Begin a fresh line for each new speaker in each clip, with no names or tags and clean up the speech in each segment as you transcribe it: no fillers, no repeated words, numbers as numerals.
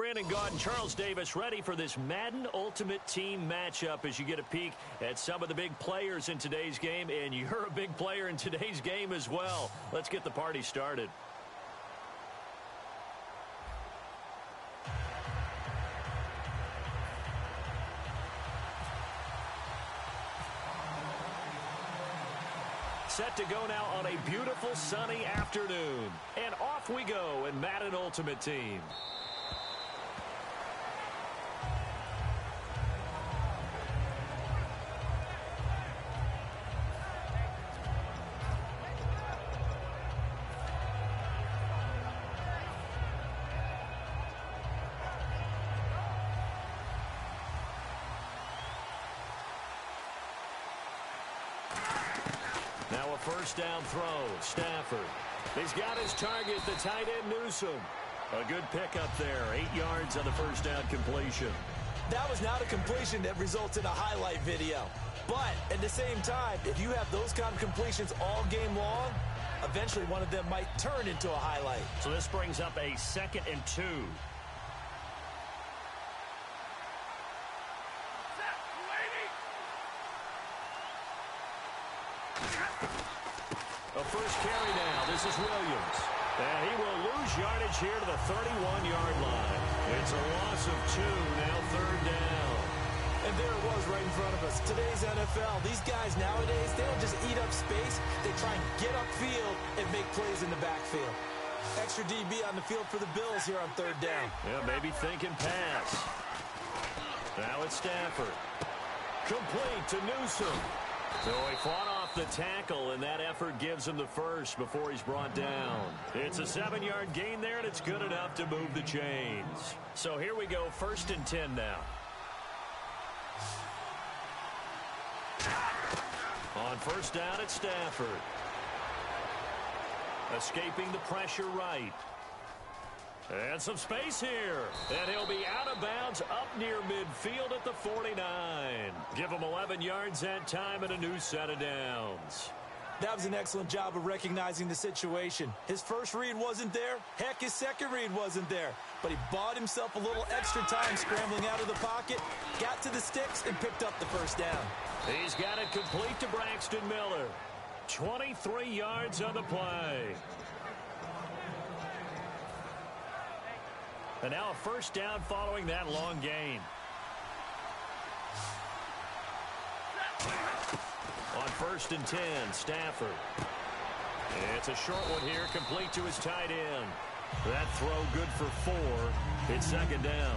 Brandon Gaud and Charles Davis ready for this Madden Ultimate Team matchup as you get a peek at some of the big players in today's game, and you're a big player in today's game as well. Let's get the party started. Set to go now on a beautiful sunny afternoon. And off we go in Madden Ultimate Team. Now a first down throw. Stafford. He's got his target, the tight end Newsome. A good pickup there. 8 yards on the first down completion.
That was not a completion that results in a highlight video. But at the same time, if you have those kind of completions all game long, eventually one of them might turn into a highlight.
So this brings up a 2nd and 2. A first carry now. This is Williams. And he will lose yardage here to the 31-yard line. It's a loss of 2, now 3rd down.
And there it was right in front of us. Today's NFL, these guys nowadays, they don't just eat up space. They try and get upfield and make plays in the backfield. Extra DB on the field for the Bills here on 3rd down.
Yeah, maybe thinking pass. Now it's Stafford. Complete to Newsome. So he fought off the tackle, and that effort gives him the first before he's brought down. It's a 7-yard gain there, and it's good enough to move the chains. So here we go, 1st and 10 now. On first down, it's Stafford. Escaping the pressure right. And some space here. And he'll be out of bounds up near midfield at the 49. Give him 11 yards that time and a new set of downs.
That was an excellent job of recognizing the situation. His first read wasn't there. Heck, his second read wasn't there. But he bought himself a little extra time scrambling out of the pocket, got to the sticks, and picked up the first down. He's got it complete to Braxton Miller. 23 yards on the play. And now a first down following that long gain. On 1st and 10, Stafford. It's a short one here, complete to his tight end. That throw good for 4. It's 2nd down.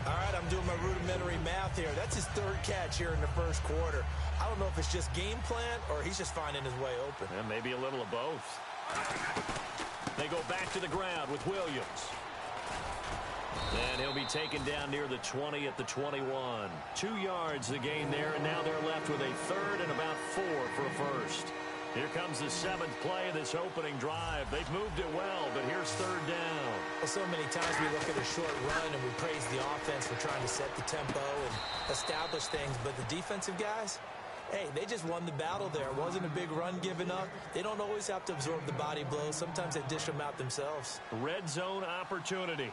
All right, I'm doing my rudimentary math here. That's his 3rd catch here in the 1st quarter. I don't know if it's just game plan or he's just finding his way open.
Yeah, maybe a little of both. They go back to the ground with Williams. And he'll be taken down near the 20 at the 21. 2 yards the gain there, and now they're left with a 3rd and about 4 for a first. Here comes the 7th play of this opening drive. They've moved it well, but here's 3rd down.
Well, so many times we look at a short run and we praise the offense for trying to set the tempo and establish things, but the defensive guys, hey, they just won the battle there. It wasn't a big run given up. They don't always have to absorb the body blows. Sometimes they dish them out themselves.
Red zone opportunity.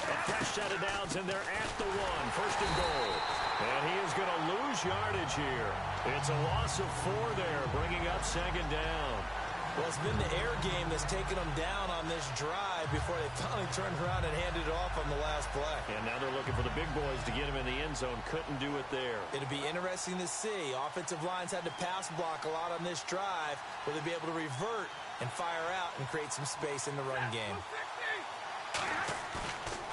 A fresh set of downs, and they're at the 1. 1st and goal. And he is going to lose yardage here. It's a loss of 4 there, bringing up 2nd down.
Well, it's been the air game that's taken them down on this drive before they finally turned around and handed it off on the last play.
And now they're looking for the big boys to get him in the end zone. Couldn't do it there.
It'll be interesting to see. Offensive lines had to pass block a lot on this drive. Will they be able to revert and fire out and create some space in the run game?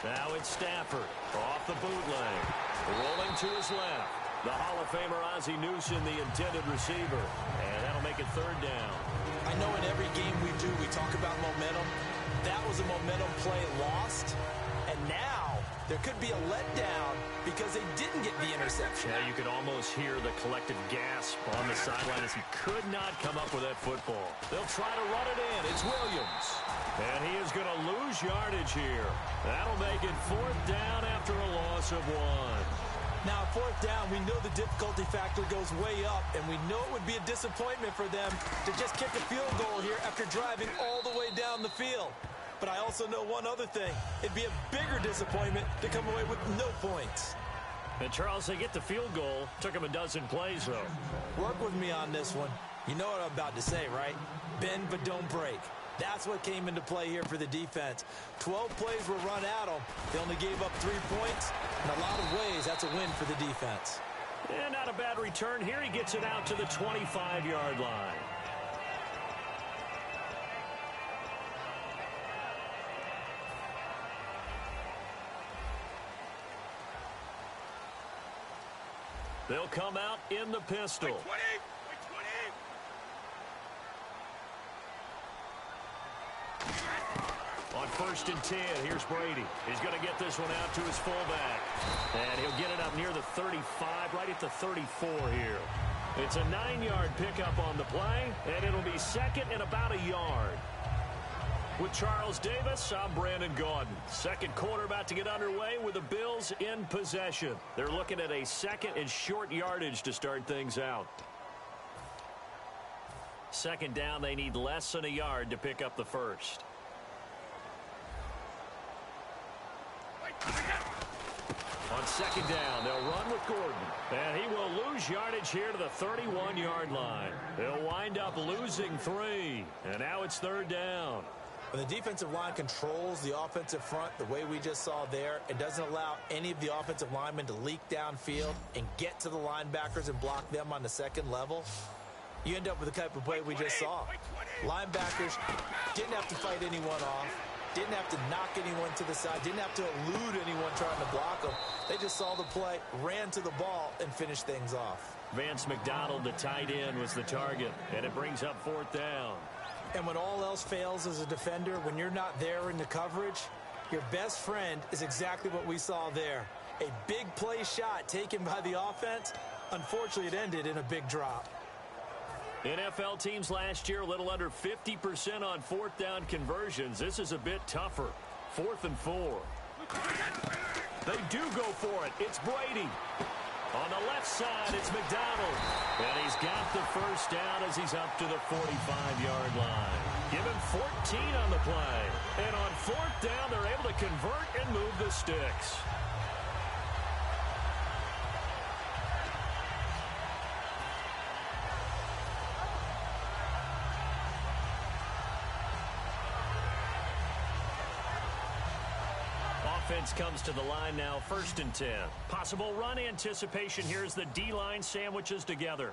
Now it's Stafford off the bootleg. Rolling to his left. The Hall of Famer Ozzie Newsome, the intended receiver. And that'll make it 3rd down.
I know in every game we do, we talk about momentum. That was a momentum play lost. And now there could be a letdown because they didn't get the interception.
Yeah, you could almost hear the collective gasp on the sideline as he could not come up with that football. They'll try to run it in. It's Williams. And he is going to lose yardage here. That'll make it 4th down after a loss of 1.
Now, 4th down, we know the difficulty factor goes way up, and we know it would be a disappointment for them to just kick a field goal here after driving all the way down the field. but I also know one other thing. It'd be a bigger disappointment to come away with no points.
And, Charles, they get the field goal. Took them a dozen plays, though.
Work with me on this one. You know what I'm about to say, right? Bend but don't break. That's what came into play here for the defense. 12 plays were run at them. They only gave up 3 points. In a lot of ways, that's a win for the defense.
And not a bad return here. He gets it out to the 25-yard line. They'll come out in the pistol. On 1st and 10, here's Brady. He's going to get this one out to his fullback. And he'll get it up near the 35, right at the 34 here. It's a 9-yard pickup on the play, and it'll be second and about a yard. With Charles Davis, I'm Brandon Gaudin. Second quarter about to get underway with the Bills in possession. They're looking at a second and short yardage to start things out. Second down, they need less than a yard to pick up the first. On second down, they'll run with Gordon. And he will lose yardage here to the 31-yard line. They'll wind up losing 3. And now it's third down.
When the defensive line controls the offensive front the way we just saw there, it doesn't allow any of the offensive linemen to leak downfield and get to the linebackers and block them on the second level. You end up with the type of play we just saw. Linebackers didn't have to fight anyone off, didn't have to knock anyone to the side, didn't have to elude anyone trying to block them. They just saw the play, ran to the ball, and finished things off.
Vance McDonald, the tight end, was the target, and it brings up 4th down.
And when all else fails as a defender, when you're not there in the coverage, your best friend is exactly what we saw there. A big play shot taken by the offense. Unfortunately, it ended in a big drop.
NFL teams last year a little under 50% on 4th down conversions. This is a bit tougher. 4th and 4. They do go for it. It's Brady. On the left side, it's McDonald. And he's got the first down as he's up to the 45-yard line. Give him 14 on the play. And on 4th down, they're able to convert and move the sticks. Offense comes to the line now, 1st and 10. Possible run anticipation here as the D-line sandwiches together.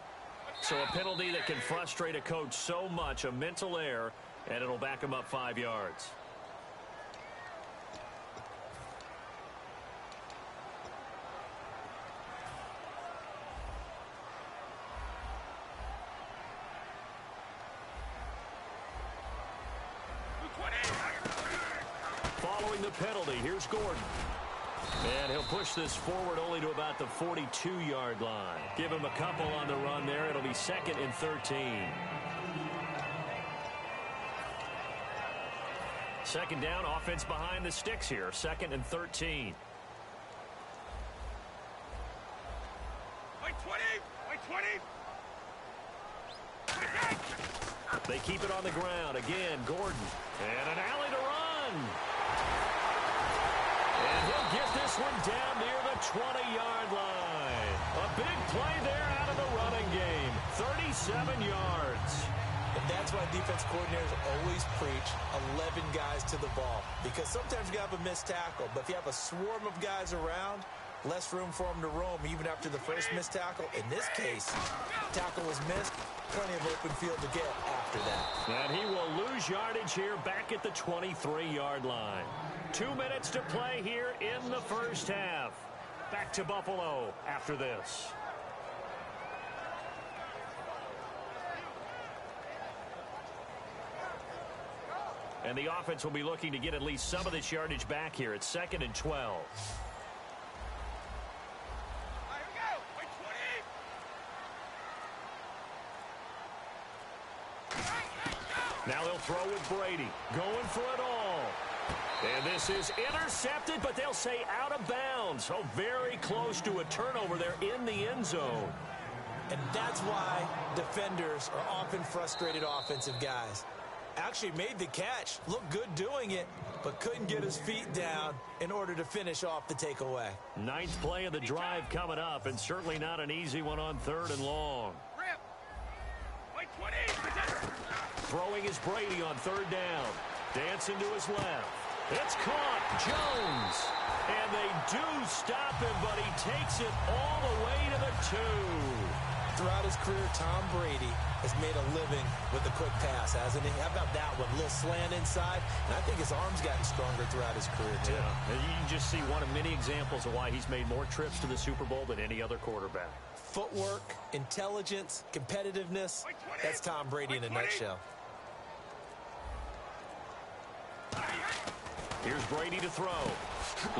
So a penalty that can frustrate a coach so much, a mental error, and it'll back him up 5 yards. Following the penalty, here's Gordon. And he'll push this forward only to about the 42-yard line. Give him a couple on the run there. It'll be 2nd and 13. Second down, offense behind the sticks here. 2nd and 13.
Wait 20! Wait 20!
They keep it on the ground. Again, Gordon. And an alley to run. And he'll get this one down near the 20-yard line. A big play there out of the running game. 37 yards.
And that's why defense coordinators always preach 11 guys to the ball. Because sometimes you have a missed tackle. But if you have a swarm of guys around, less room for them to roam even after the first missed tackle. In this case, tackle was missed. Plenty of open field to get after that.
And he will lose yardage here back at the 23-yard line. 2 minutes to play here in the first half. Back to Buffalo after this. And the offense will be looking to get at least some of this yardage back here. It's 2nd and 12. Now they'll throw with Brady. Going for it all. And this is intercepted, but they'll say out of bounds. So very close to a turnover there in the end zone.
And that's why defenders are often frustrated offensive guys. Actually made the catch. Looked good doing it, but couldn't get his feet down in order to finish off the takeaway.
Ninth play of the drive coming up, and certainly not an easy one on 3rd and long. Throwing is Brady on 3rd down. Dancing to his left. It's caught. Jones. And they do stop him, but he takes it all the way to the 2.
Throughout his career, Tom Brady has made a living with the quick pass, hasn't he? How about that one? A little slant inside, and I think his arm's gotten stronger throughout his career, too.
Yeah, you can just see one of many examples of why he's made more trips to the Super Bowl than any other quarterback.
Footwork, intelligence, competitiveness, that's Tom Brady in a nutshell.
Here's Brady to throw.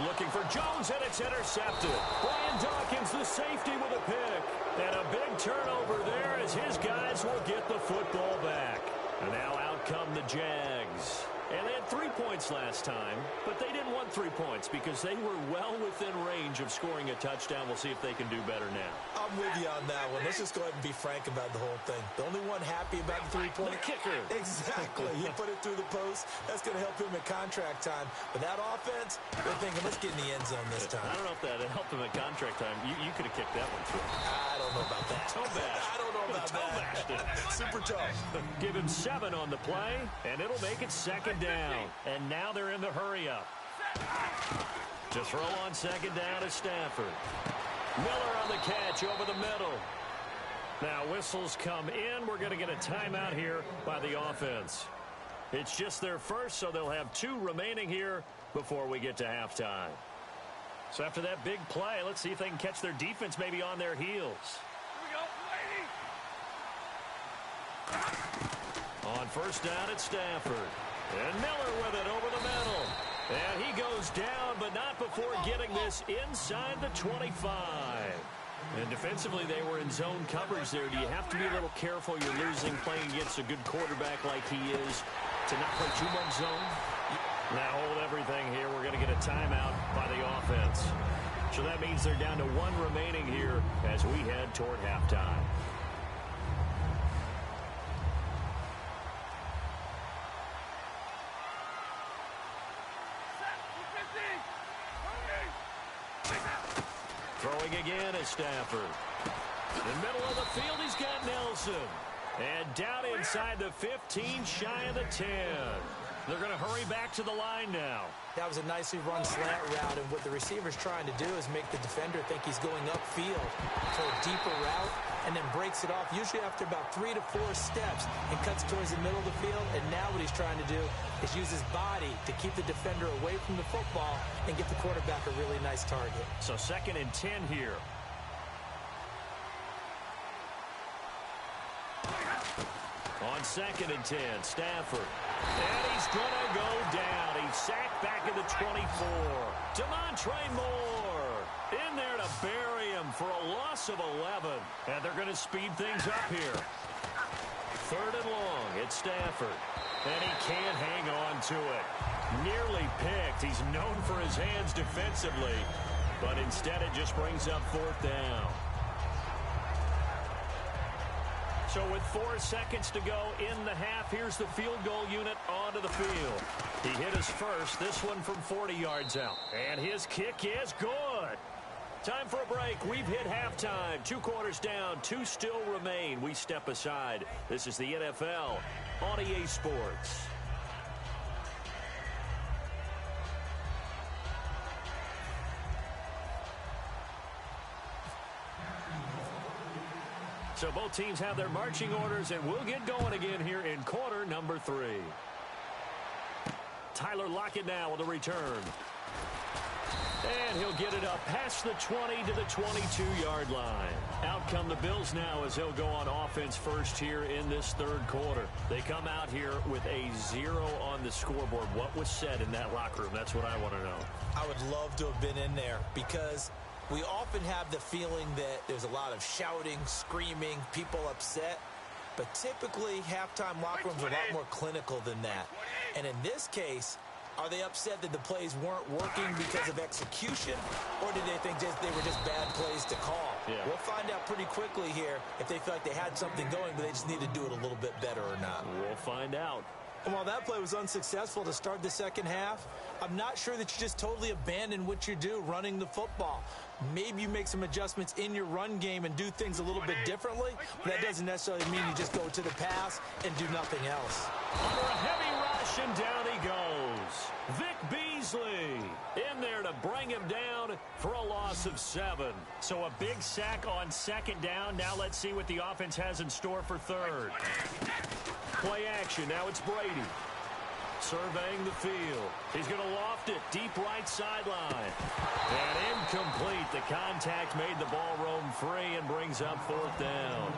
Looking for Jones, and it's intercepted. Brian Dawkins, the safety, with a pick. And a big turnover there as his guys will get the football back. And now out come the Jags. And they had 3 points last time, but they didn't want 3 points because they were well within range of scoring a touchdown. We'll see if they can do better now.
I'm with you on that one. Let's just go ahead and be frank about the whole thing. The only one happy about the 3-point.
The kicker.
Exactly. You put it through the post. That's going to help him at contract time. But that offense, they're thinking, let's get in the end zone this time.
I don't know if that helped him at contract time. You could have kicked that one through.
I don't know about that.
Toe bash.
I don't know about that. Super tough.
Give him 7 on the play, and it'll make it 2nd down. And now they're in the hurry-up. To throw on 2nd down is Stafford. Miller on the catch over the middle. Now whistles come in. We're going to get a timeout here by the offense. It's just their first, so they'll have 2 remaining here before we get to halftime. So after that big play, let's see if they can catch their defense maybe on their heels. On 1st down, it's Stafford. And Miller with it over the middle. And he goes down, but not before getting this inside the 25. And defensively, they were in zone coverage there. Do you have to be a little careful? You're losing playing against a good quarterback like he is to not play too much zone? Now hold everything here. We're going to get a timeout by the offense. So that means they're down to 1 remaining here as we head toward halftime. Throwing again is Stafford. In the middle of the field, he's got Nelson. And down inside the 15, shy of the 10. They're going to hurry back to the line now.
That was a nicely run slant route, and what the receiver's trying to do is make the defender think he's going upfield for a deeper route, and then breaks it off, usually after about 3 to 4 steps, and cuts towards the middle of the field. And now what he's trying to do is use his body to keep the defender away from the football and get the quarterback a really nice target.
So 2nd and 10 here. On 2nd and 10, Stafford. And he's going to go down. He's sacked back at the 24. Demontre Moore in there to bury him for a loss of 11. And they're going to speed things up here. 3rd and long, it's Stafford. And he can't hang on to it. Nearly picked. He's known for his hands defensively. But instead it just brings up 4th down. So with 4 seconds to go in the half, here's the field goal unit onto the field. He hit his first, this one from 40 yards out. And his kick is good. Time for a break. We've hit halftime. 2 quarters down, 2 still remain. We step aside. This is the NFL on EA Sports. So both teams have their marching orders, and we'll get going again here in quarter number 3. Tyler Lockett now with a return. And he'll get it up past the 20 to the 22-yard line. Out come the Bills now as they'll go on offense first here in this 3rd quarter. They come out here with a 0 on the scoreboard. What was said in that locker room? That's what I want to know.
I would love to have been in there because we often have the feeling that there's a lot of shouting, screaming, people upset. But typically, halftime locker rooms are a lot more clinical than that. And in this case, are they upset that the plays weren't working because of execution? Or did they think they were just bad plays to call?
Yeah.
We'll find out pretty quickly here if they feel like they had something going, but they just need to do it a little bit better or not.
We'll find out.
And while that play was unsuccessful to start the second half, I'm not sure that you just totally abandon what you do running the football. Maybe you make some adjustments in your run game and do things a little bit differently, but that doesn't necessarily mean you just go to the pass and do nothing else.
Under a heavy rush, and down he goes. Vic Beasley in there to bring him down for a loss of 7. So a big sack on second down. Now let's see what the offense has in store for third. Play action. Now it's Brady. Surveying the field. He's going to loft it deep right sideline. And incomplete. The contact made the ball roam free and brings up fourth down.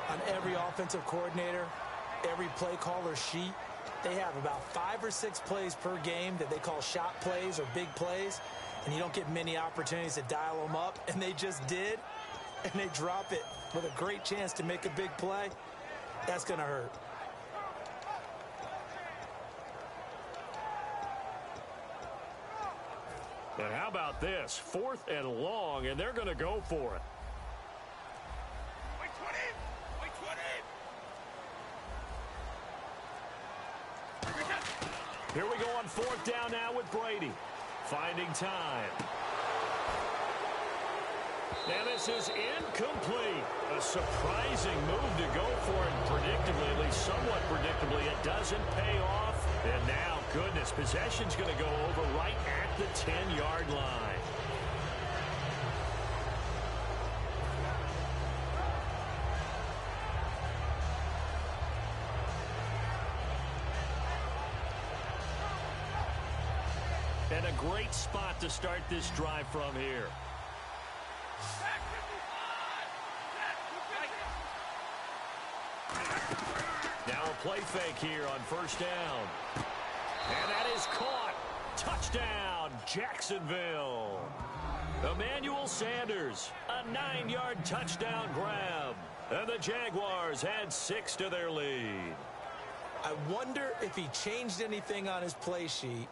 On every offensive coordinator, every play caller sheet, they have about 5 or 6 plays per game that they call shot plays or big plays, and you don't get many opportunities to dial them up, and they just did, and they drop it with a great chance to make a big play. That's going to hurt.
And how about this? 4th and long, and they're going to go for it.
Wait 20! Wait 20!
Here we go on 4th down now with Brady. Finding time. And this is incomplete. A surprising move to go for it predictably, at least somewhat predictably. It doesn't pay off. And now, goodness, possession's going to go over right at the 10-yard line. And a great spot to start this drive from here. Now a play fake here on first down. And that is caught. Touchdown, Jacksonville. Emmanuel Sanders, a 9-yard touchdown grab. And the Jaguars add 6 to their lead.
I wonder if he changed anything on his play sheet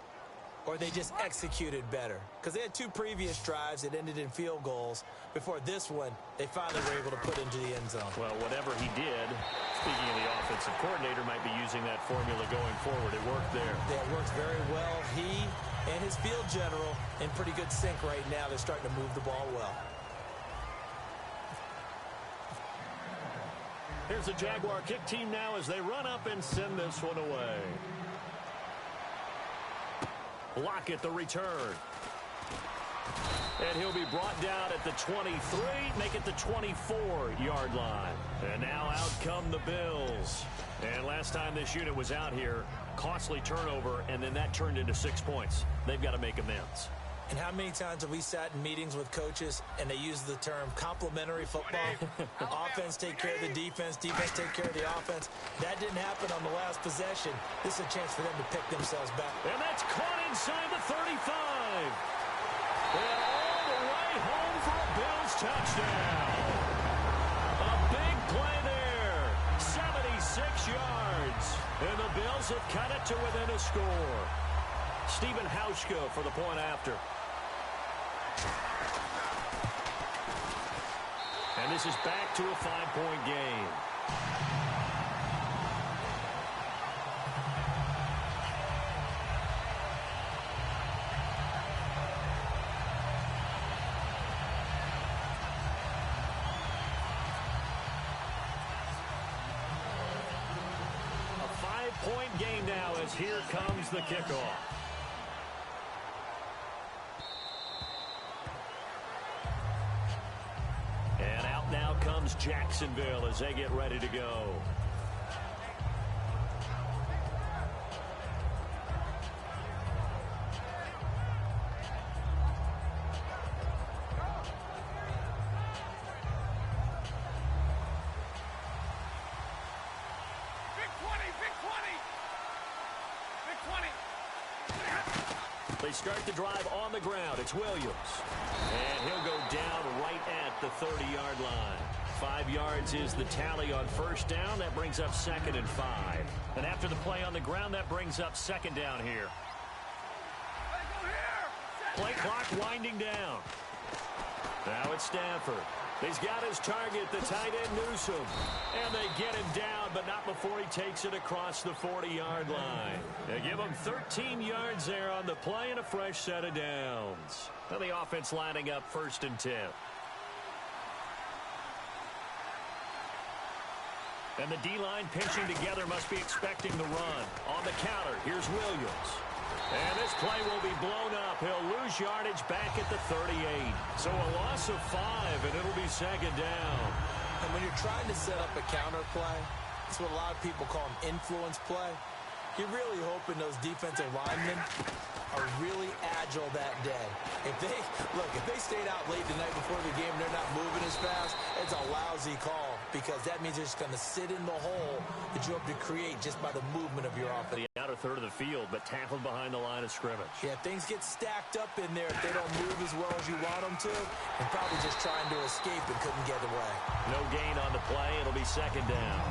or they just executed better. Because they had 2 previous drives that ended in field goals. Before this one, they finally were able to put into the end zone.
Well, whatever he did, speaking of the offensive coordinator, might be using that formula going forward. It worked there.
Yeah, it works very well. He and his field general in pretty good sync right now. They're starting to move the ball well.
Here's the Jaguar kick team now as they run up and send this one away. Lockett the return. And he'll be brought down at the 23, make it the 24-yard line. And now out come the Bills. And last time this unit was out here, costly turnover, and then that turned into 6 points. They've got to make amends.
And how many times have we sat in meetings with coaches and they use the term complementary football? Offense take care of the defense, defense take care of the offense. That didn't happen on the last possession. This is a chance for them to pick themselves back.
And that's caught inside the 35. And all the way home for a Bills touchdown. A big play there. 76 yards. And the Bills have cut it to within a score. Stephen Hauschka for the point after. And this is back to a 5-point game. A 5-point game now as here comes the kickoff. And out now comes Jacksonville as they get ready to go. They start the drive on the ground. It's Williams. And he'll go down right at the 30-yard line. 5 yards is the tally on first down. That brings up 2nd and 5. And after the play on the ground, that brings up 2nd down here. Play clock winding down. Now it's Stafford. He's got his target, the tight end Newsome. And they get him down, but not before he takes it across the 40-yard line. They give him 13 yards there on the play and a fresh set of downs. And the offense lining up 1st and 10. And the D-line pinching together must be expecting the run. On the counter, here's Williams. And this play will be blown up. He'll lose yardage back at the 38. So a loss of 5, and it'll be 2nd down.
And when you're trying to set up a counter play, it's what a lot of people call an influence play. You're really hoping those defensive linemen are really agile that day. If they stayed out late the night before the game and they're not moving as fast, it's a lousy call because that means they're just going to sit in the hole that you hope to create just by the movement of your offense.
The outer third of the field, but tackled behind the line of scrimmage.
Yeah, things get stacked up in there if they don't move as well as you want them to, and probably just trying to escape and couldn't get away.
No gain on the play. It'll be 2nd down.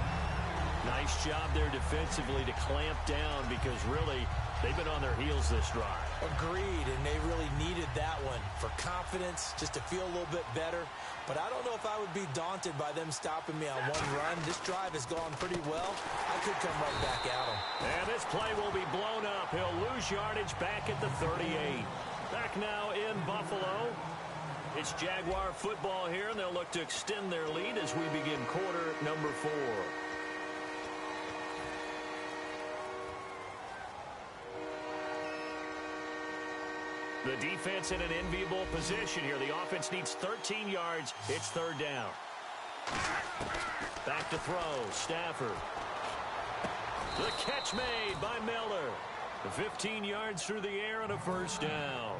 Nice job there defensively to clamp down because really they've been on their heels this drive.
Agreed, and they really needed that one for confidence, just to feel a little bit better. But I don't know if I would be daunted by them stopping me on one run. This drive has gone pretty well. I could come right back at them.
And this play will be blown up. He'll lose yardage back at the 38. Back now in Buffalo. It's Jaguar football here, and they'll look to extend their lead as we begin quarter number 4. The defense in an enviable position here. The offense needs 13 yards. It's 3rd down. Back to throw. Stafford. The catch made by Miller. 15 yards through the air and a 1st down.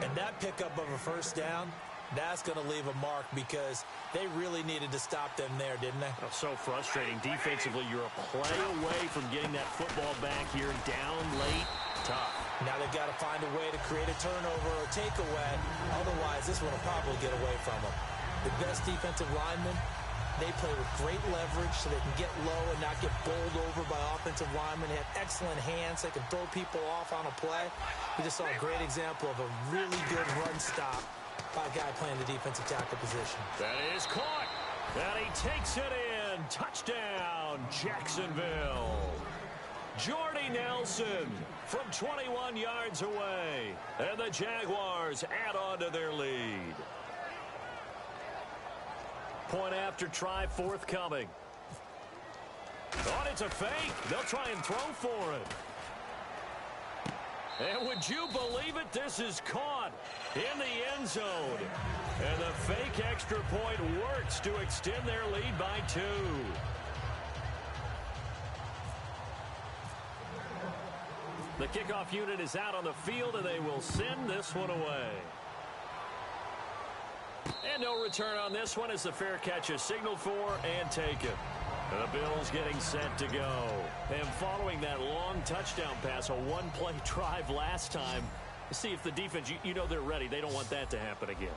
And that pickup of a 1st down, that's going to leave a mark because they really needed to stop them there, didn't they?
Oh, so frustrating. Defensively, you're a play away from getting that football back here. Down late. Tough.
Now they've got to find a way to create a turnover or takeaway. Otherwise, this one will probably get away from them. The best defensive linemen, they play with great leverage so they can get low and not get bowled over by offensive linemen. They have excellent hands. They can throw people off on a play. We just saw a great example of a really good run stop by a guy playing the defensive tackle position.
That is caught. And he takes it in. Touchdown, Jacksonville. Jordy Nelson from 21 yards away. And the Jaguars add on to their lead. Point after try forthcoming. Oh, it's a fake. They'll try and throw for it. And would you believe it? This is caught in the end zone. And the fake extra point works to extend their lead by 2. The kickoff unit is out on the field, and they will send this one away. And no return on this one as the fair catch is signaled for and taken. The Bills getting set to go. And following that long touchdown pass, a one-play drive last time, see if the defense, you know they're ready. They don't want that to happen again.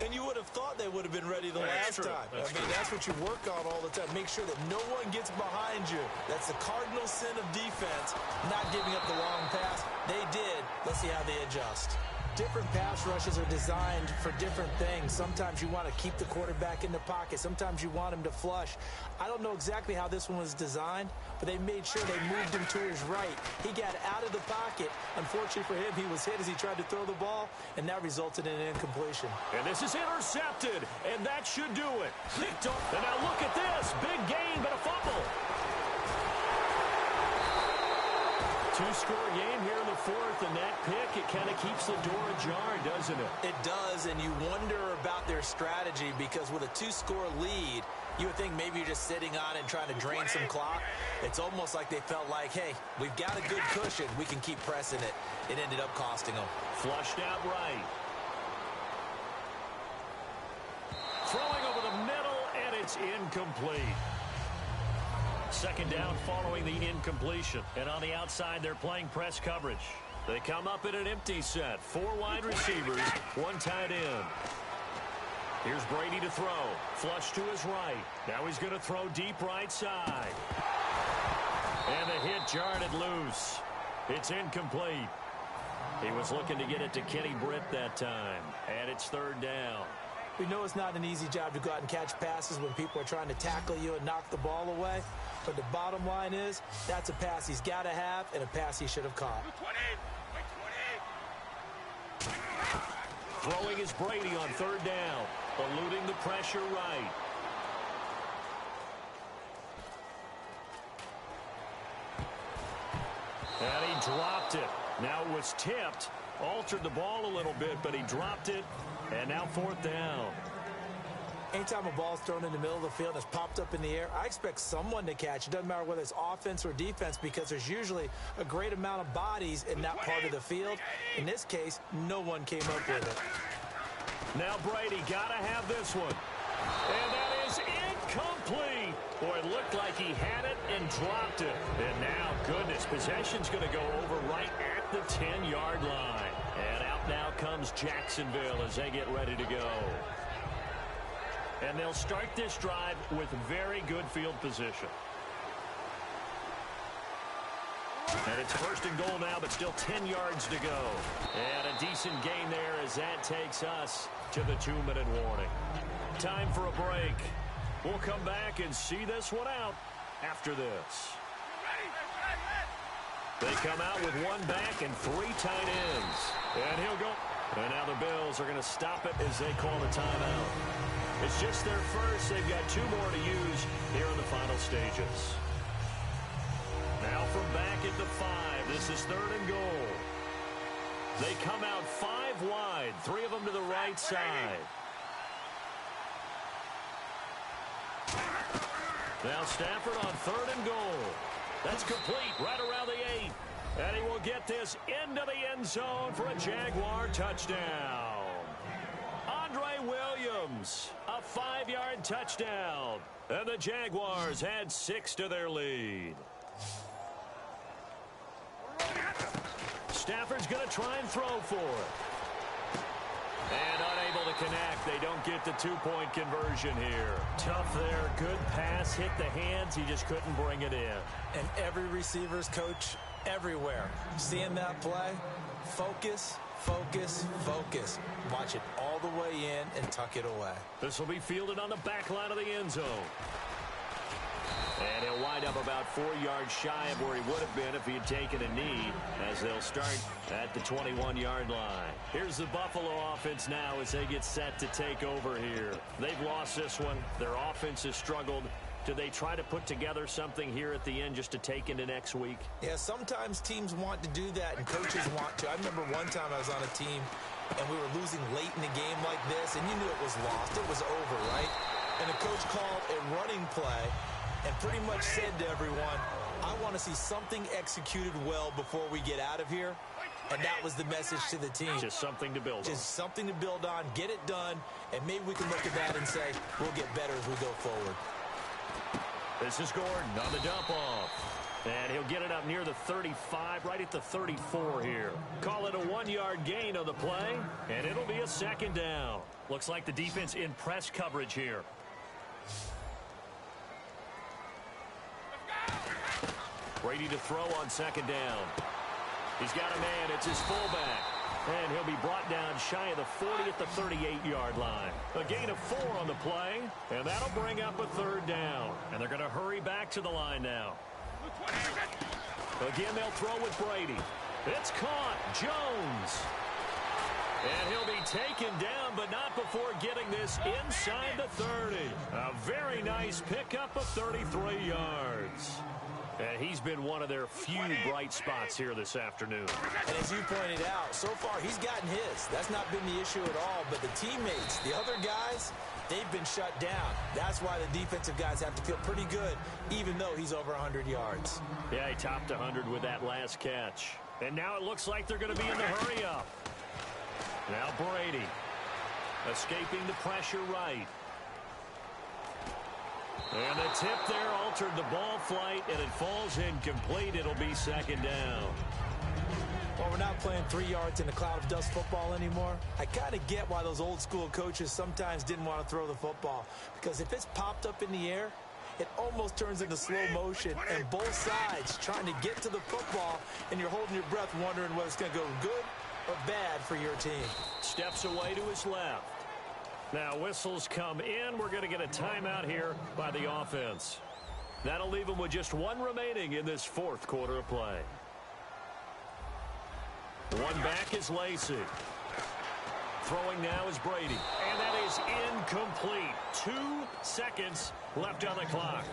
And you would have thought they would have been ready the last time. That's what you work on all the time. Make sure that no one gets behind you. That's the cardinal sin of defense, not giving up the long pass. They did. Let's see how they adjust. Different pass rushes are designed for different things. Sometimes you want to keep the quarterback in the pocket. Sometimes you want him to flush. I don't know exactly how this one was designed, but they made sure they moved him to his right. He got out of the pocket. Unfortunately for him, he was hit as he tried to throw the ball, and that resulted in an incompletion.
And this is intercepted, and that should do it. Picked up. And now look at this. Big gain, but a fumble. Two-score game here in the 4th, and that pick, it kind of keeps the door ajar, doesn't it?
It does, and you wonder about their strategy because with a 2-score lead, you would think maybe you're just sitting on it and trying to drain some clock. It's almost like they felt like, hey, we've got a good cushion. We can keep pressing it. It ended up costing them.
Flushed out right. Throwing over the middle, and it's incomplete. 2nd down following the incompletion. And on the outside, they're playing press coverage. They come up in an empty set. 4 wide receivers, 1 tight end. Here's Brady to throw. Flush to his right. Now he's going to throw deep right side. And the hit jarred it loose. It's incomplete. He was looking to get it to Kenny Britt that time. And it's 3rd down.
We know it's not an easy job to go out and catch passes when people are trying to tackle you and knock the ball away. But the bottom line is, that's a pass he's got to have and a pass he should have caught.
Throwing is Brady on third down, eluding the pressure right. And he dropped it. Now it was tipped, altered the ball a little bit, but he dropped it, and now fourth down.
Anytime a ball's thrown in the middle of the field and it's popped up in the air, I expect someone to catch. It doesn't matter whether it's offense or defense because there's usually a great amount of bodies in that part of the field. In this case, no one came up with it.
Now Brady got to have this one. And that is incomplete. Boy, it looked like he had it and dropped it. And now, goodness, possession's going to go over right at the 10-yard line. And out now comes Jacksonville as they get ready to go. And they'll start this drive with very good field position. And it's first and goal now, but still 10 yards to go. And a decent gain there as that takes us to the 2-minute warning. Time for a break. We'll come back and see this one out after this. They come out with one back and 3 tight ends. And he'll go. And now the Bills are going to stop it as they call the timeout. It's just their first. They've got 2 more to use here in the final stages. Now from back at the 5. This is third and goal. They come out 5 wide. 3 of them to the right side. Now Stafford on third and goal. That's complete right around the 8. And he will get this into the end zone for a Jaguar touchdown. Andre Williams, a 5-yard touchdown. And the Jaguars add 6 to their lead. Stafford's going to try and throw for it. And unable to connect. They don't get the 2-point conversion here. Tough there. Good pass. Hit the hands. He just couldn't bring it in.
And every receiver's coach everywhere. Seeing that play, focus, focus, focus. Watch it all the way in and tuck it away.
This will be fielded on the back line of the end zone. And he'll wind up about 4 yards shy of where he would have been if he had taken a knee, as they'll start at the 21-yard line. Here's the Buffalo offense now as they get set to take over here. They've lost this one. Their offense has struggled. Do they try to put together something here at the end just to take into next week?
Yeah, sometimes teams want to do that and coaches want to. I remember one time I was on a team and we were losing late in the game like this, and you knew it was lost. It was over, right? And the coach called a running play and pretty much said to everyone, I want to see something executed well before we get out of here. And that was the message to the team.
Just something to build on.
Just something to build on, get it done, and maybe we can look at that and say, we'll get better as we go forward.
This is Gordon on the dump off. And he'll get it up near the 35, right at the 34 here. Call it a 1-yard gain on the play, and it'll be a second down. Looks like the defense in press coverage here. Brady to throw on second down. He's got a man. It's his fullback. And he'll be brought down shy of the 40 at the 38-yard line. A gain of 4 on the play, and that'll bring up a third down. And they're going to hurry back to the line now. Again, they'll throw with Brady. It's caught. Jones. And he'll be taken down, but not before getting this inside the 30. A very nice pickup of 33 yards. And he's been one of their few bright spots here this afternoon.
And as you pointed out, so far he's gotten his. That's not been the issue at all. But the teammates, the other guys, they've been shut down. That's why the defensive guys have to feel pretty good, even though he's over 100 yards.
Yeah, he topped 100 with that last catch. And now it looks like they're going to be in the hurry-up. Now Brady escaping the pressure right. And the tip there altered the ball flight, and it falls incomplete. It'll be second down.
Well, we're not playing 3 yards in a cloud of dust football anymore. I kind of get why those old school coaches sometimes didn't want to throw the football. Because if it's popped up in the air, it almost turns into slow motion. And both sides trying to get to the football, and you're holding your breath wondering whether it's going to go good or bad for your team.
Steps away to his left. Now whistles come in. We're going to get a timeout here by the offense. That'll leave them with just one remaining in this fourth quarter of play. One back is Lacey. Throwing now is Brady. And that is incomplete. 2 seconds left on the clock.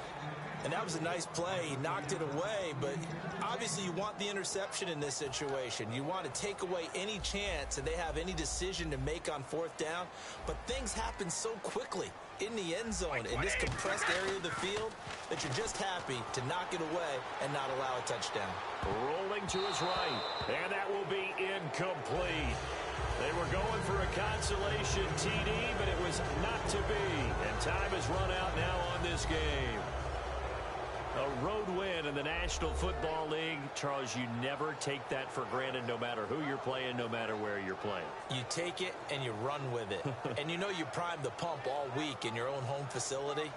And that was a nice play. He knocked it away, but obviously you want the interception in this situation. You want to take away any chance that they have any decision to make on fourth down. But things happen so quickly in the end zone, in this compressed area of the field, that you're just happy to knock it away and not allow a touchdown.
Rolling to his right, and that will be incomplete. They were going for a consolation TD, but it was not to be. And time has run out now on this game. A road win in the National Football League. Charles, you never take that for granted, no matter who you're playing, no matter where you're playing.
You take it and you run with it. And you know you primed the pump all week in your own home facility.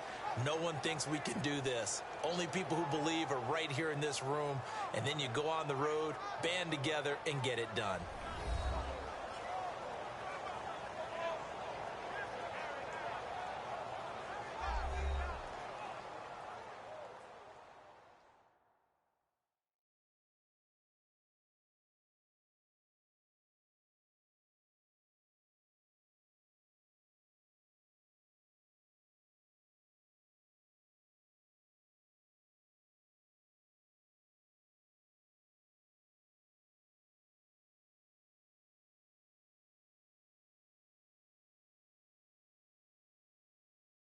No one thinks we can do this. Only people who believe are right here in this room. And then you go on the road, band together, and get it done.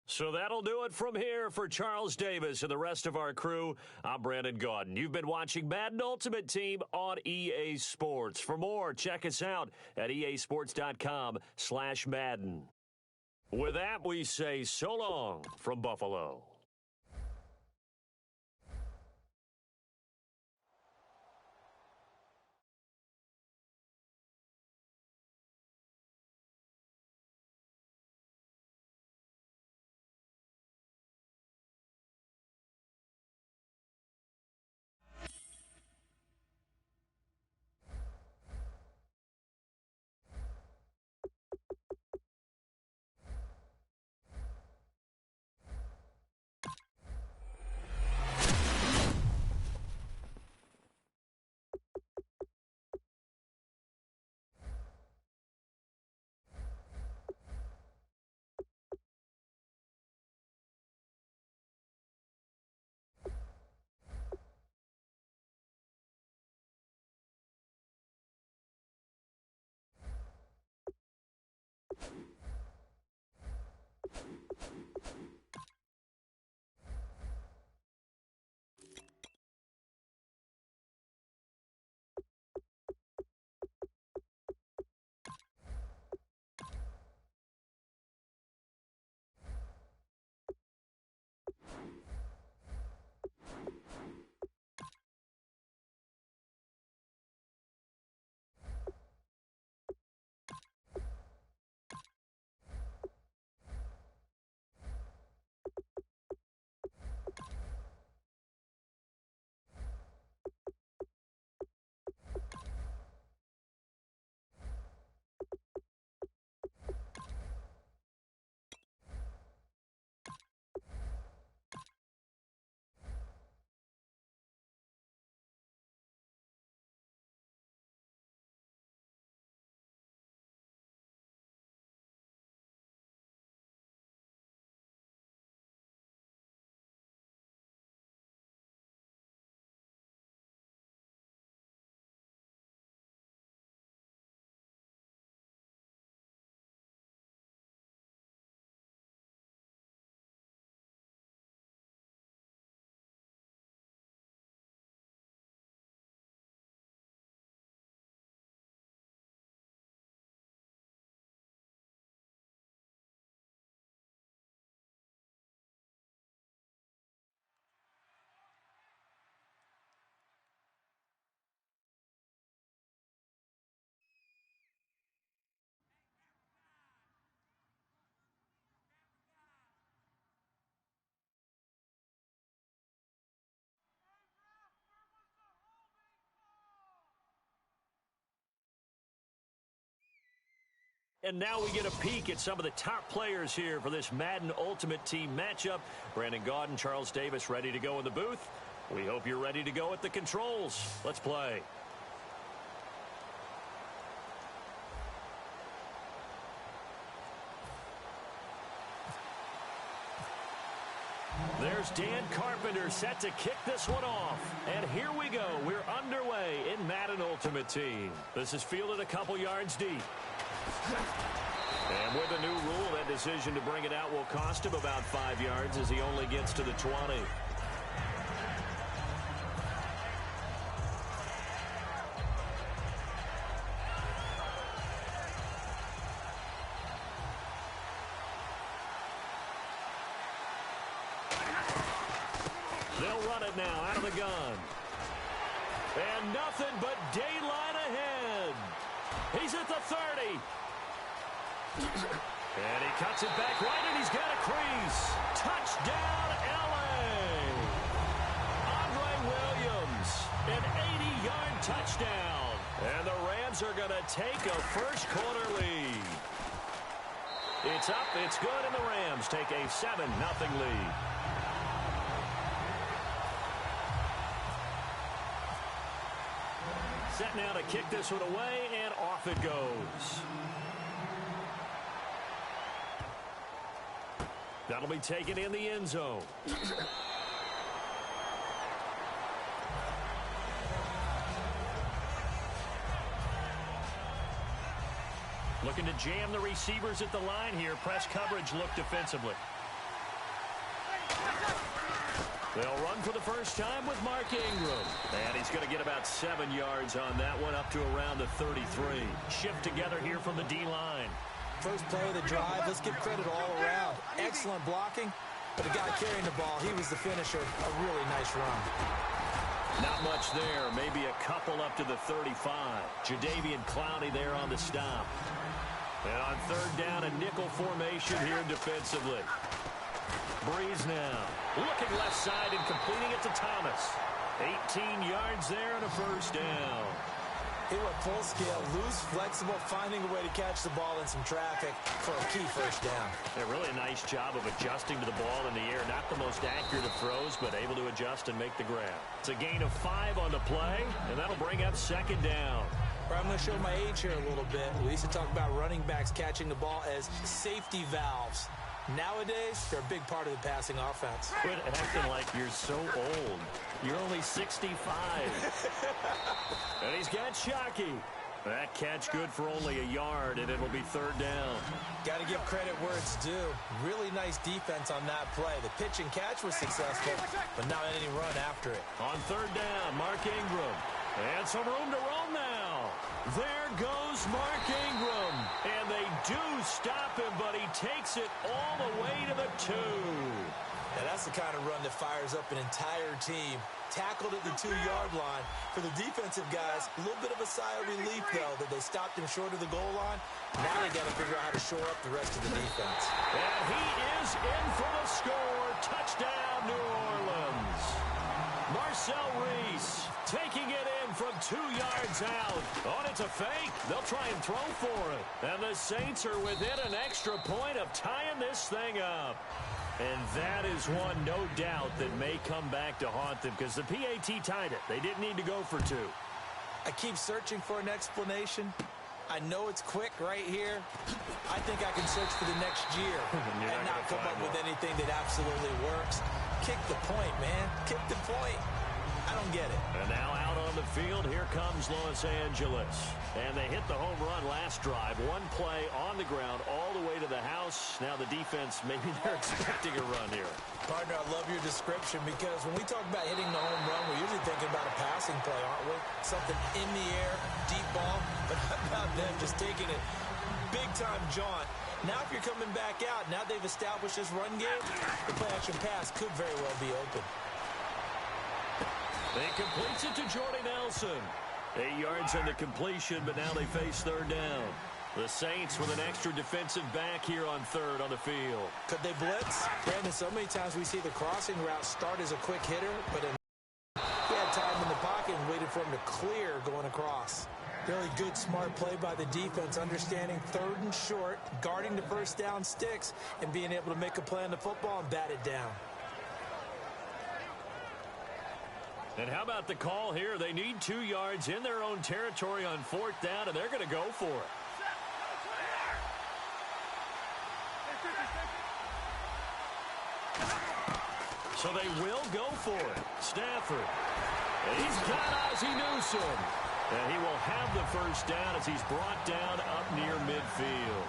So that'll do it from here for Charles Davis and the rest of our crew. I'm Brandon Gaudin. You've been watching Madden Ultimate Team on EA Sports. For more, check us out at easports.com/Madden. With that, we say so long from Buffalo. And now we get a peek at some of the top players here for this Madden Ultimate Team matchup. Brandon Gaudin, Charles Davis ready to go in the booth. We hope you're ready to go at the controls. Let's play. There's Dan Carpenter set to kick this one off. And here we go. We're underway in Madden Ultimate Team. This is fielded a couple yards deep. And with a new rule, that decision to bring it out will cost him about 5 yards as he only gets to the 20. They'll run it now out of the gun. And nothing but daylight ahead. He's at the 30. And he cuts it back right, and he's got a crease. Touchdown, L.A. Andre Williams, an 80-yard touchdown. And the Rams are going to take a first-quarter lead. It's up, it's good, and the Rams take a 7-0 lead. Set now to kick this one away, and off it goes. That'll be taken in the end zone. Looking to jam the receivers at the line here. Press coverage look defensively. They'll run for the first time with Mark Ingram. And he's going to get about 7 yards on that one, up to around the 33. Shift together here from the D-line.
First play of the drive, let's give credit all around. Excellent blocking, but the guy carrying the ball, he was the finisher. A really nice run.
Not much there, maybe a couple up to the 35. Jadeveon Clowney there on the stop. And on third down, a nickel formation here defensively. Breeze now, looking left side and completing it to Thomas. 18 yards there and a first down.
He went full scale, loose, flexible, finding a way to catch the ball in some traffic for a key first down.
Yeah, really a nice job of adjusting to the ball in the air. Not the most accurate of throws, but able to adjust and make the grab. It's a gain of 5 on the play, and that'll bring up second down.
I'm going to show my age here a little bit. We used to talk about running backs catching the ball as safety valves. Nowadays, they're a big part of the passing offense.
Quit acting like you're so old. You're only 65. And he's got Shockey. That catch good for only a yard, and it'll be third down.
Got to give credit where it's due. Really nice defense on that play. The pitch and catch was successful, but not any run after it.
On third down, Mark Ingram. And some room to roam now. There goes Mark Ingram. And they do stop him, but he takes it all the way to the 2.
Now that's the kind of run that fires up an entire team. Tackled at the 2-yard line. For the defensive guys, a little bit of a sigh of relief, though, that they stopped him short of the goal line. Now they got to figure out how to shore up the rest of the defense.
And he is in for the score. Touchdown, New Orleans. Marcel Reese taking it in from 2 yards out. Oh, it's a fake. They'll try and throw for it. And the Saints are within an extra point of tying this thing up. And that is one, no doubt, that may come back to haunt them because the PAT tied it. They didn't need to go for 2.
I keep searching for an explanation. I know it's quick right here. I think I can search for the next year and not come up with anything that absolutely works. Kick the point, man. Kick the point. I don't get it.
And now out on the field, here comes Los Angeles. And they hit the home run last drive. One play on the ground all the way to the house. Now the defense, maybe they're expecting a run here.
Partner, I love your description because when we talk about hitting the home run, we're usually thinking about a passing play, aren't we? Something in the air, deep ball. But how about them just taking it big-time jaunt? Now if you're coming back out, now they've established this run game, the play-action pass could very well be open.
They completes it to Jordy Nelson. 8 yards on the completion, but now they face third down. The Saints with an extra defensive back here on third on the field.
Could they blitz? Brandon, so many times we see the crossing route start as a quick hitter, but he had time in the pocket and waited for him to clear going across. Really good, smart play by the defense, understanding third and short, guarding the first down sticks, and being able to make a play on the football and bat it down.
And how about the call here? They need 2 yards in their own territory on 4th down, and they're going to go for it. So they will go for it. Stafford. He's got Ozzie Newsome. And he will have the first down as he's brought down up near midfield.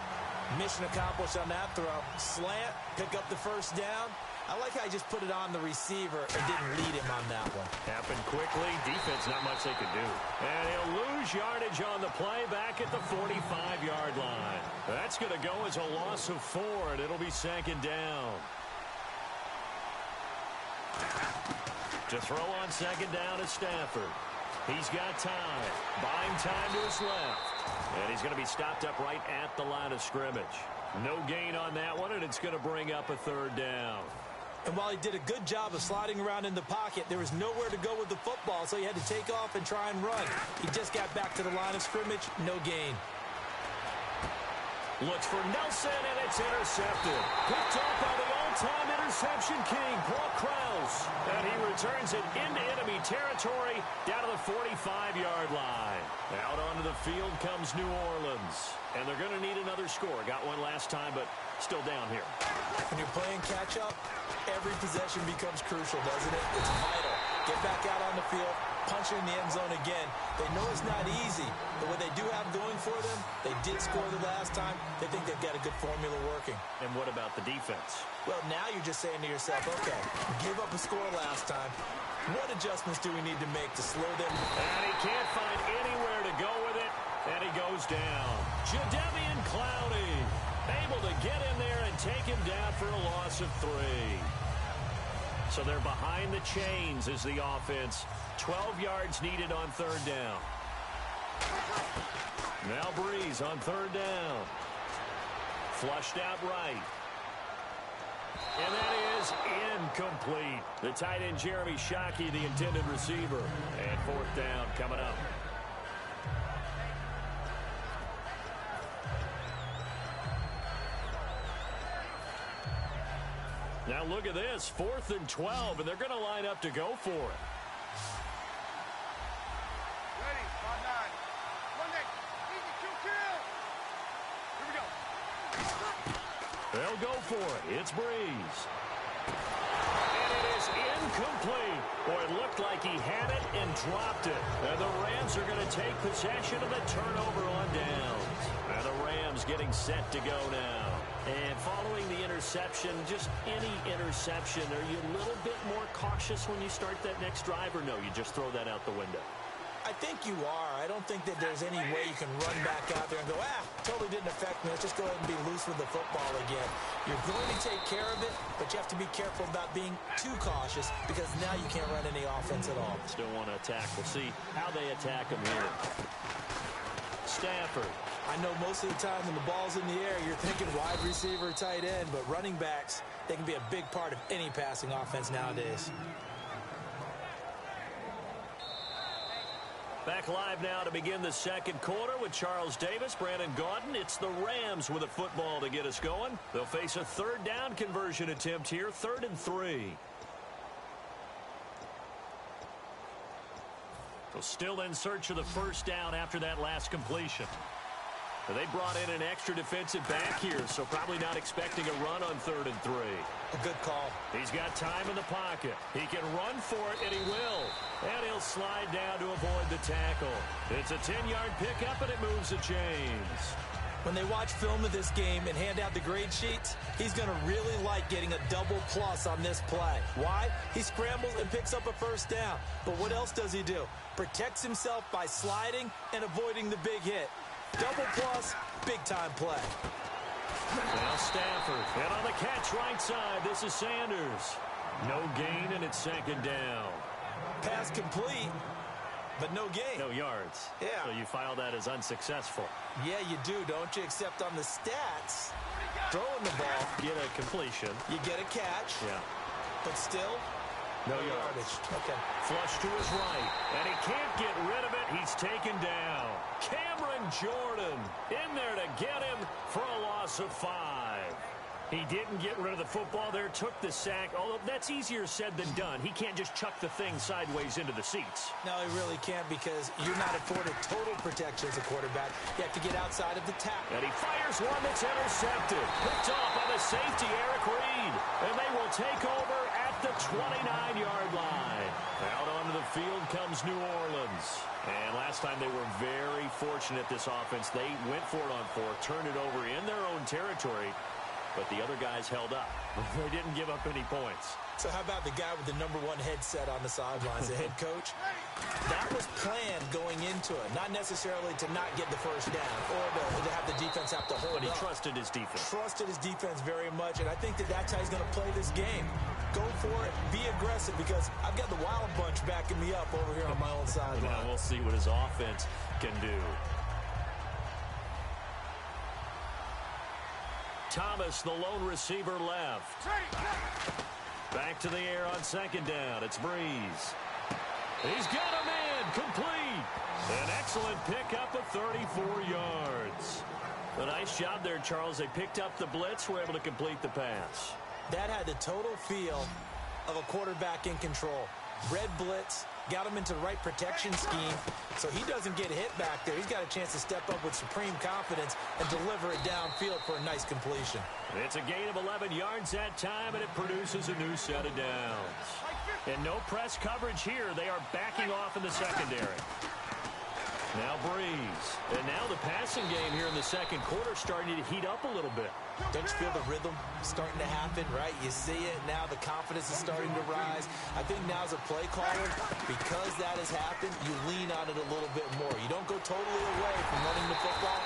Mission accomplished on that throw. Slant, pick up the first down. I like how he just put it on the receiver and didn't lead him on that one.
Happened quickly. Defense, not much they could do. And he'll lose yardage on the play back at the 45-yard line. That's going to go as a loss of 4, and it'll be 2nd down. To throw on 2nd down is Stafford. He's got time. Buying time to his left. And he's going to be stopped up right at the line of scrimmage. No gain on that one, and it's going to bring up a 3rd down.
And while he did a good job of sliding around in the pocket, there was nowhere to go with the football, so he had to take off and try and run. He just got back to the line of scrimmage, no gain.
Looks for Nelson, and it's intercepted. Picked off by the all-time interception king, Paul Krause. And he returns it into enemy territory down to the 45-yard line. Out onto the field comes New Orleans. And they're going to need another score. Got one last time, but still down here.
When you're playing catch-up, every possession becomes crucial, doesn't it? It's vital. Get back out on the field, punch it in the end zone again. They know it's not easy, but what they do have going for them, they did score the last time. They think they've got a good formula working.
And what about the defense?
Well, now you're just saying to yourself, okay, give up a score last time. What adjustments do we need to make to slow them?
And he can't find anywhere to go with it, and he goes down. Jadeveon Clowney able to get in there and take him down for a loss of 3. So they're behind the chains as the offense. 12 yards needed on 3rd down. Now Breeze on 3rd down. Flushed out right. And that is incomplete. The tight end Jeremy Shockey, the intended receiver. And 4th down coming up. Now look at this, 4th and 12, and they're going to line up to go for it.
Ready, 5-9. Monday, easy, kill. Here we go.
They'll go for it. It's Breeze. And it is incomplete. Boy, it looked like he had it and dropped it. And the Rams are going to take possession of the turnover on downs. And the Rams getting set to go now. And following the interception, just any interception, are you a little bit more cautious when you start that next drive, or no, you just throw that out the window?
I think you are. I don't think that there's any way you can run back out there and go, totally didn't affect me. Let's just go ahead and be loose with the football again. You're going to take care of it, but you have to be careful about being too cautious because now you can't run any offense at all.
Still want to attack. We'll see how they attack him here. Stafford.
I know most of the time when the ball's in the air, you're thinking wide receiver, tight end, but running backs, they can be a big part of any passing offense nowadays.
Back live now to begin the 2nd quarter with Charles Davis, Brandon Gaudin. It's the Rams with a football to get us going. They'll face a 3rd down conversion attempt here, 3rd and 3. So still in search of the first down after that last completion. They brought in an extra defensive back here, so probably not expecting a run on 3rd and 3.
A good call.
He's got time in the pocket. He can run for it, and he will. And he'll slide down to avoid the tackle. It's a 10-yard pickup, and it moves the chains.
When they watch film of this game and hand out the grade sheets, he's going to really like getting a double plus on this play. Why? He scrambles and picks up a first down. But what else does he do? Protects himself by sliding and avoiding the big hit. Double plus, big-time play.
Now Stafford, and on the catch right side, this is Sanders. No gain, and it's 2nd down.
Pass complete, but no gain.
No yards.
Yeah.
So you file that as unsuccessful.
Yeah, you do, don't you? Except on the stats, throwing the ball.
Get a completion.
You get a catch.
Yeah.
But still,
No yardage.
Okay.
Flush to his right, and he can't get rid of it. He's taken down. Cameron Jordan in there to get him for a loss of 5. He didn't get rid of the football there, took the sack, although that's easier said than done. He can't just chuck the thing sideways into the seats.
No, he really can't because you're not afforded total protection as a quarterback. You have to get outside of the tackle.
And he fires one that's intercepted. Picked off by the safety, Eric Reed. And they will take over at the 29-yard line. Out onto the field comes New Orleans. And last time they were very fortunate, this offense. They went for it on 4, turned it over in their own territory. But the other guys held up. They didn't give up any points.
So how about the guy with the #1 headset on the sidelines, the head coach? That was planned going into it. Not necessarily to not get the first down or to have the defense have to hold
But he
up.
trusted his defense.
Trusted his defense very much, and I think that's how he's going to play this game. Go for it. Be aggressive because I've got the Wild Bunch backing me up over here on my own sideline.
Now we'll see what his offense can do. Thomas, the lone receiver, left. Back to the air on second down. It's Breeze. He's got him in. Complete. An excellent pickup of 34 yards. A nice job there, Charles. They picked up the blitz, were able to complete the pass.
That had the total feel of a quarterback in control. Red blitz, got him into the right protection scheme, so he doesn't get hit back there. He's got a chance to step up with supreme confidence and deliver it downfield for a nice completion.
It's a gain of 11 yards that time, and it produces a new set of downs. And no press coverage here. They are backing off in the secondary. Now Breeze. And now the passing game here in the second quarter starting to heat up a little bit.
Don't you feel the rhythm starting to happen, right? You see it. Now the confidence is starting to rise. I think now as a play caller, because that has happened, you lean on it a little bit more. You don't go totally away from running the football,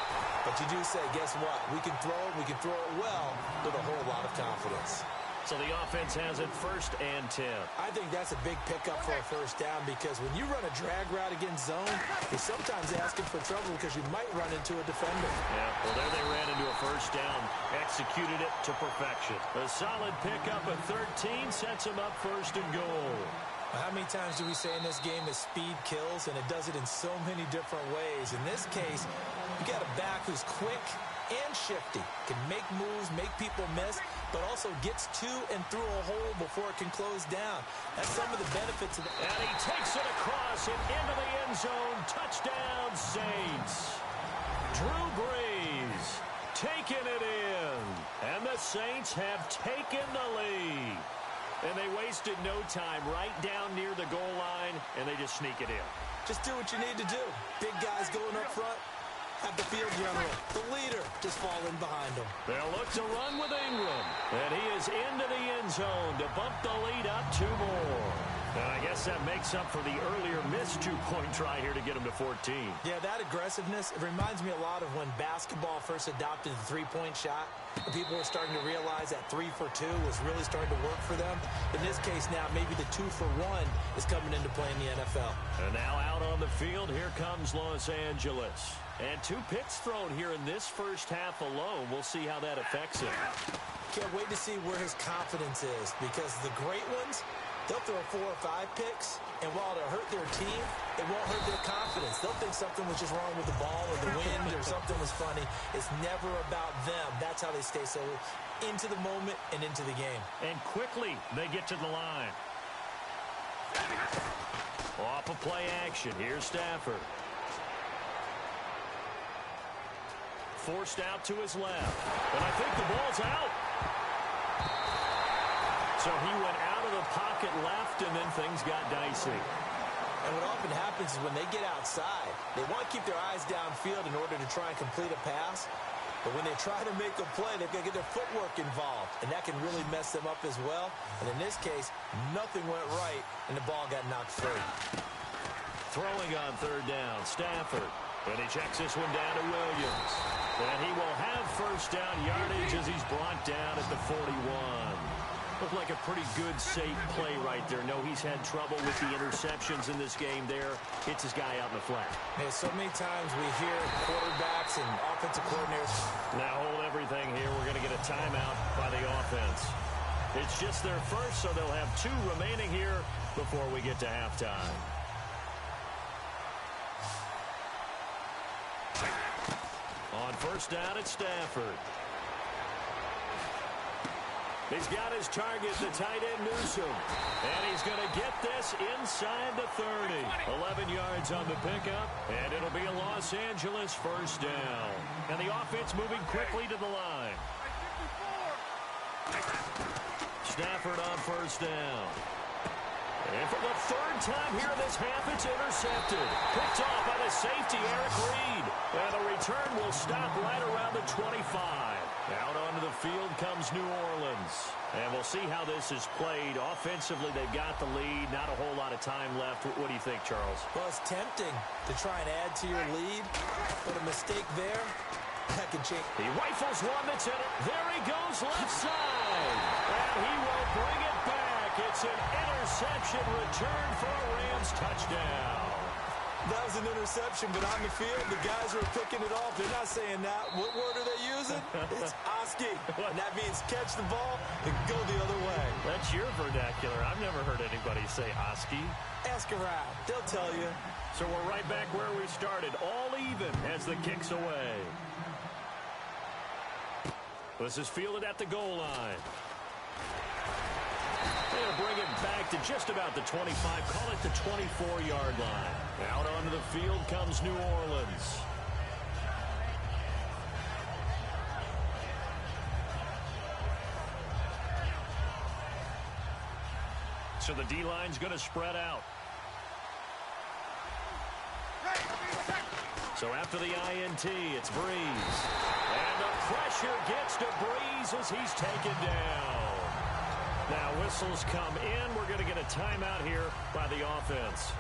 but you do say, guess what? We can throw it well with a whole lot of confidence.
So the offense has it 1st and 10.
I think that's a big pickup for a first down because when you run a drag route against zone, you're sometimes asking for trouble because you might run into a defender.
Yeah, well, there they ran into a first down, executed it to perfection. A solid pickup of 13 sets them up 1st and goal.
How many times do we say in this game that speed kills, and it does it in so many different ways? In this case, you got a back who's quick and shifty, can make moves, make people miss, but also gets to and through a hole before it can close down. That's some of the benefits of the...
And he takes it across and into the end zone. Touchdown, Saints. Drew Brees taking it in. And the Saints have taken the lead. And they wasted no time right down near the goal line, and they just sneak it in.
Just do what you need to do. Big guys going up front. Have the field general, the leader, just falling behind him.
They'll look to run with Ingram. And he is into the end zone to bump the lead up 2 more. And I guess that makes up for the earlier missed 2-point try here to get him to 14.
Yeah, that aggressiveness, it reminds me a lot of when basketball first adopted the three-point shot. People were starting to realize that 3 for 2 was really starting to work for them. In this case now, maybe the 2 for 1 is coming into play in the NFL.
And now out on the field, here comes Los Angeles. And 2 picks thrown here in this first half alone. We'll see how that affects him.
Can't wait to see where his confidence is because the great ones, they'll throw 4 or 5 picks, and while it'll hurt their team, it won't hurt their confidence. They'll think something was just wrong with the ball or the wind or something was funny. It's never about them. That's how they stay so into the moment and into the game.
And quickly, they get to the line. Off of play action. Here's Stafford. Forced out to his left. And I think the ball's out. So he went out of the pocket left, and then things got dicey.
And what often happens is when they get outside, they want to keep their eyes downfield in order to try and complete a pass. But when they try to make a play, they've got to get their footwork involved. And that can really mess them up as well. And in this case, nothing went right, and the ball got knocked free.
Throwing on 3rd down, Stafford. And he checks this one down to Williams. And he will have 1st down yardage as he's brought down at the 41. Looked like a pretty good, safe play right there. No, he's had trouble with the interceptions in this game there. Hits his guy out in the flat.
Man, so many times we hear quarterbacks and offensive coordinators.
Now hold everything here. We're going to get a timeout by the offense. It's just their first, so they'll have 2 remaining here before we get to halftime. On first down, it's Stafford. He's got his target, the tight end Newsome. And he's going to get this inside the 30. 11 yards on the pickup, and it'll be a Los Angeles first down. And the offense moving quickly to the line. Stafford on first down. And for the 3rd time here in this half, it's intercepted. Picked off by the safety, Eric Reed. And the return will stop right around the 25. Out onto the field comes New Orleans. And we'll see how this is played. Offensively, they've got the lead. Not a whole lot of time left. What do you think, Charles?
Well, it's tempting to try and add to your lead, but a mistake there, that can change.
He rifles one that's in it. There he goes left side. And he will bring it back. It's an interception return for a Rams touchdown.
That was an interception, but on the field, the guys who are picking it off, they're not saying that. What word are they using? It's Oski. And that means catch the ball and go the other way.
That's your vernacular. I've never heard anybody say Oski.
Ask around. They'll tell you.
So we're right back where we started. All even as the kick's away. This is fielded at the goal line. They'll bring it back to just about the 25. Call it the 24-yard line. Out onto the field comes New Orleans. So the D-line's going to spread out. So after the INT, it's Breeze. And the pressure gets to Breeze as he's taken down. Now whistles come in. We're going to get a timeout here by the offense.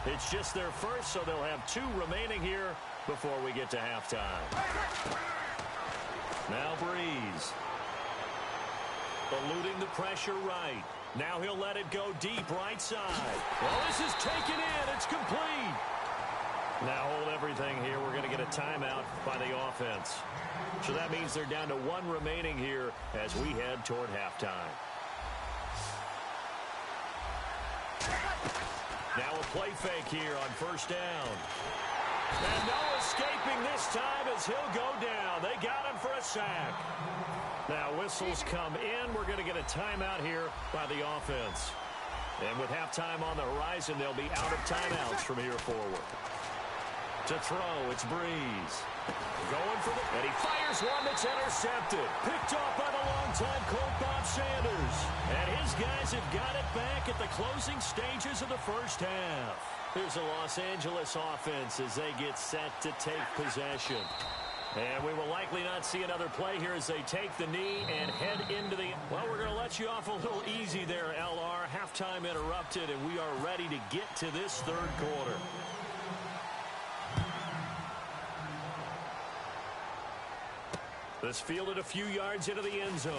It's just their first, so they'll have 2 remaining here before we get to halftime. Now Breeze. Eluding the pressure right. Now he'll let it go deep right side. Well, this is taken in. It's complete. Now hold everything here. We're going to get a timeout by the offense. So that means they're down to 1 remaining here as we head toward halftime. Now a play fake here on first down. And no escaping this time as he'll go down. They got him for a sack. Now whistles come in. We're going to get a timeout here by the offense. And with halftime on the horizon, they'll be out of timeouts from here forward. To throw, it's Breeze. Going for the... And he fires one that's intercepted. Picked off by the longtime Colt Bob Sanders. And his guys have got it back at the closing stages of the first half. Here's the Los Angeles offense as they get set to take possession. And we will likely not see another play here as they take the knee and head into the... Well, we're going to let you off a little easy there, LR. Halftime interrupted, and we are ready to get to this 3rd quarter. This fielded a few yards into the end zone.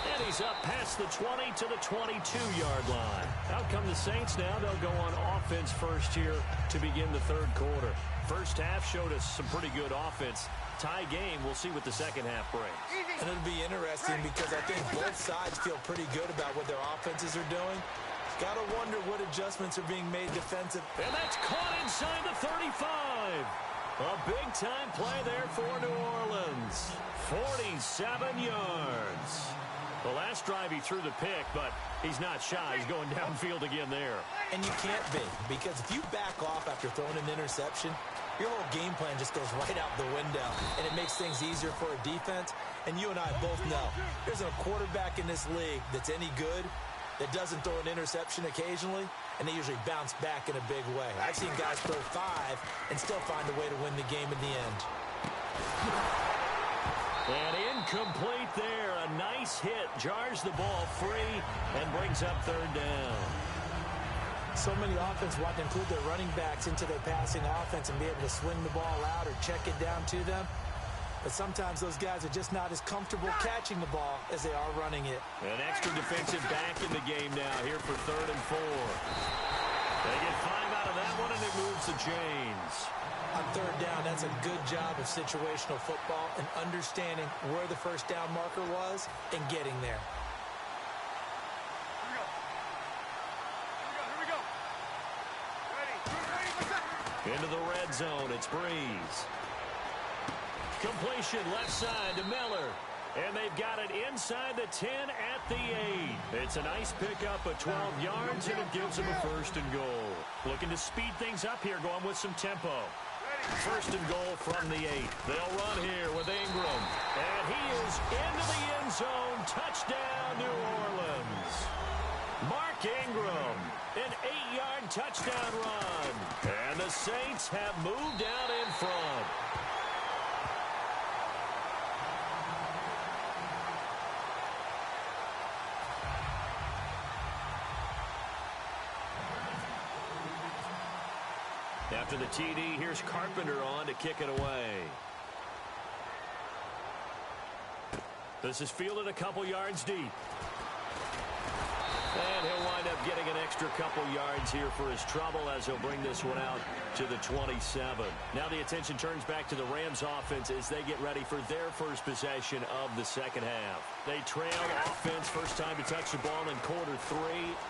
And he's up past the 20 to the 22-yard line. Out come the Saints now. They'll go on offense first here to begin the 3rd quarter. First half showed us some pretty good offense. Tie game. We'll see what the second half brings.
And it'll be interesting because I think both sides feel pretty good about what their offenses are doing. Got to wonder what adjustments are being made defensive.
And that's caught inside the 35. A big-time play there for New Orleans. 47 yards. The last drive he threw the pick, but he's not shy. He's going downfield again there.
And you can't be, because if you back off after throwing an interception, your whole game plan just goes right out the window, and it makes things easier for a defense. And you and I both know there's a quarterback in this league that's any good that doesn't throw an interception occasionally, and they usually bounce back in a big way. I've seen guys throw 5 and still find a way to win the game in the end.
And incomplete there. A nice hit. Jars the ball free and brings up 3rd down.
So many offenses want to include their running backs into their passing offense and be able to swing the ball out or check it down to them. But sometimes those guys are just not as comfortable catching the ball as they are running it.
An extra defensive back in the game now here for 3rd and 4. They get 5 out of that one, and it moves the chains.
On third down, that's a good job of situational football and understanding where the first down marker was and getting there.
Here we go. Ready, what's up?
Into the red zone, it's Breeze. Completion left side to Miller. And they've got it inside the 10 at the 8. It's a nice pickup of 12 yards, and it gives them a first and goal. Looking to speed things up here, going with some tempo. First and goal from the 8. They'll run here with Ingram. And he is into the end zone. Touchdown, New Orleans. Mark Ingram, an 8-yard touchdown run. And the Saints have moved out in front. After the TD, here's Carpenter on to kick it away. This is fielded a couple yards deep. And he'll wind up getting an extra couple yards here for his trouble as he'll bring this one out to the 27. Now the attention turns back to the Rams offense as they get ready for their first possession of the second half. They trail offense, first time to touch the ball in quarter 3,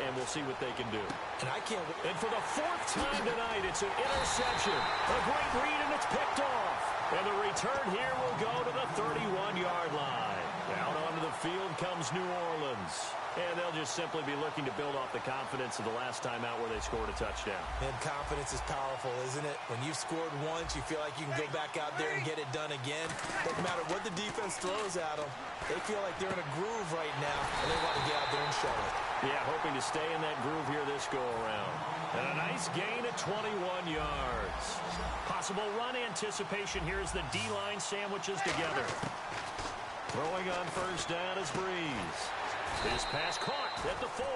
and we'll see what they can do. And for the 4th time tonight, it's an interception. A great read, and it's picked off. And the return here will go to the 31-yard line. Out onto the field comes New Orleans. And they'll just simply be looking to build off the confidence of the last time out where they scored a touchdown.
And confidence is powerful, isn't it? When you've scored once, you feel like you can go back out there and get it done again. Doesn't matter what the defense throws at them. They feel like they're in a groove right now, and they want to get out there and show it.
Yeah, hoping to stay in that groove here this go-around. And a nice gain of 21 yards. Possible run anticipation here as the D-line sandwiches together. Throwing on first down is Breeze. His pass caught at the 4.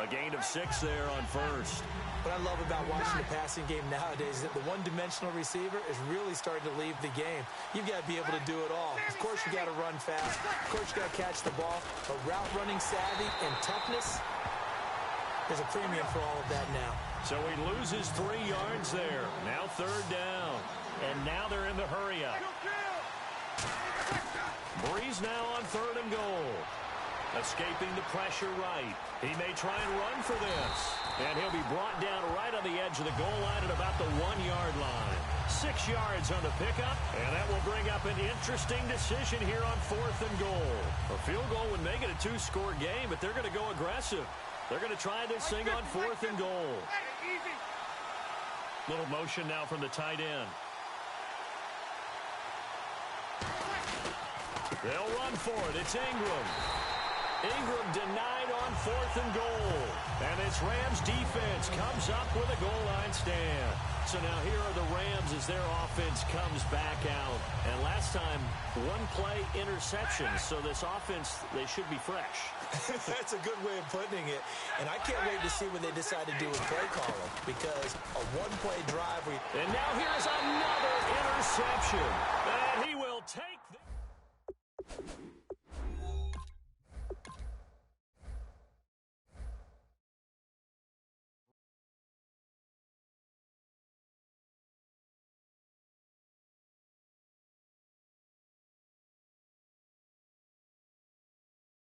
A gain of 6 there on first.
What I love about watching the passing game nowadays is that the one-dimensional receiver is really starting to leave the game. You've got to be able to do it all. Of course, you got to run fast. Of course, you got to catch the ball. But route running savvy and toughness, there's a premium for all of that now.
So he loses 3 yards there. Now third down. And now they're in the hurry-up. Breeze now on third and goal. Escaping the pressure right. He may try and run for this. And he'll be brought down right on the edge of the goal line at about the 1-yard line. 6 yards on the pickup, and that will bring up an interesting decision here on 4th and goal. A field goal would make it a 2-score game, but they're going to go aggressive. They're going to try this thing on 4th and goal. Little motion now from the tight end. They'll run for it. It's Ingram. Ingram denied on 4th and goal. And this Rams defense comes up with a goal line stand. So now here are the Rams as their offense comes back out. And last time, 1-play interception. So this offense, they should be fresh.
That's a good way of putting it. And I can't wait to see what they decide to do with play calling. Because a 1-play drive.
And now here's another interception.